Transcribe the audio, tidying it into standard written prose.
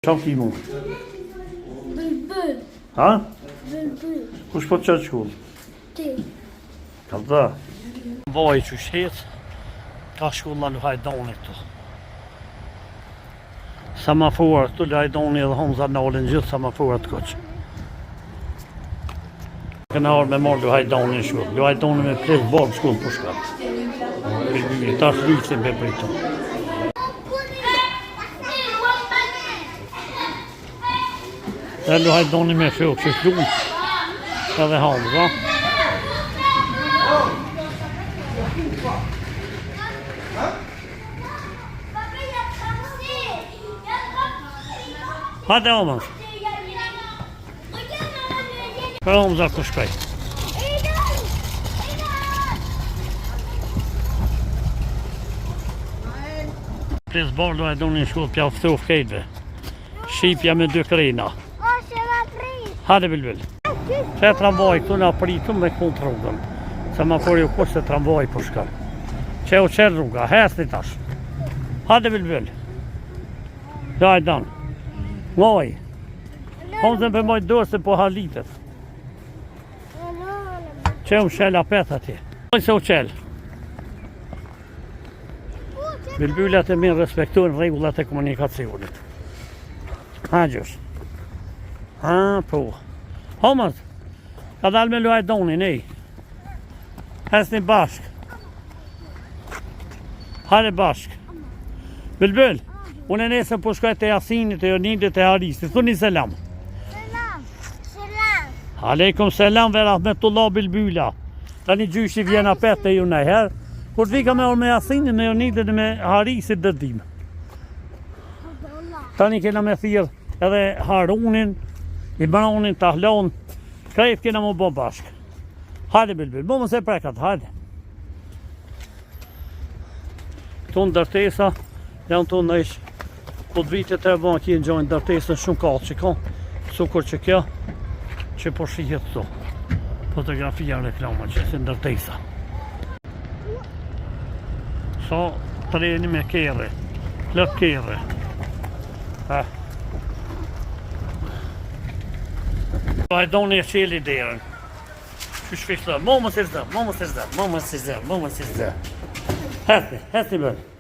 Qa ki mu? Bülbül. Ha? Bülbül. Kush po të qëtë shkull? Ti. Ka dhe. Vaj që shetë, ka shkulla në hajdoni këtu. Semaforët këtu, hajdoni edhe Homza nalin gjithë semaforët këqë. Këna arë me marrë hajdoni në shkull. Hajdoni me plesë barë shkull për shkatë. Ta shrisin për pritë. Edhe hajdoni me shokë që shlunë. Edhe Homza. Hadi olmaz. Homza ku shkoj. Pres bardo e doni në shkull pja fëtof kejtve. Shqipja me 2 krena. Hadi Bülbül. Që e tramvaj këtu në apritëm me kënë të rrugën. Se ma fori u kush se tramvaj për shkër. Që u qenë rruga, hesni tash. Hadi Bülbül. Ja e danë. Ngoj. Homzën për mojtë dorë se po halitet. Që u qel apet ati. Ngoj se u qel. Bülbülat e minë respektojnë regullat e komunikacionit. Ha gjus. Ha po. Homaz. Ka dalë me luaj doni, nej. Hesni bashk. Hare bashk. Bülbül. Unë e nesën po shkoj të Jasinit, të Jonidit, të Harisit. Thuni selam. Selam. Selam. Aleikum selam ve rahmetullah Bülbüla. Tani gjyshi vjen apet të ju nëjherë. Kur të vika me orë me Jasinit, me Jonidit dhe me Harisit dërdim. Tani kena me thirë edhe Harunin, Ibranin, Tahlon. Krejt kena mu bo bashkë. Hajde Bülbül, bo më se prekat, hajde. Këtu në dërtesa, janë të në ishë. Po të vitet e ban ki në gjojnë dërtesën shumë kallë që ka. Sukur që kjo, që po shihet këtu. Fotografia reklama që si në dërtesa. So, treni me kere, lëk kere. Hajdoni e qeli derën. Që shfishtë, momës e zë. Hesni bërë.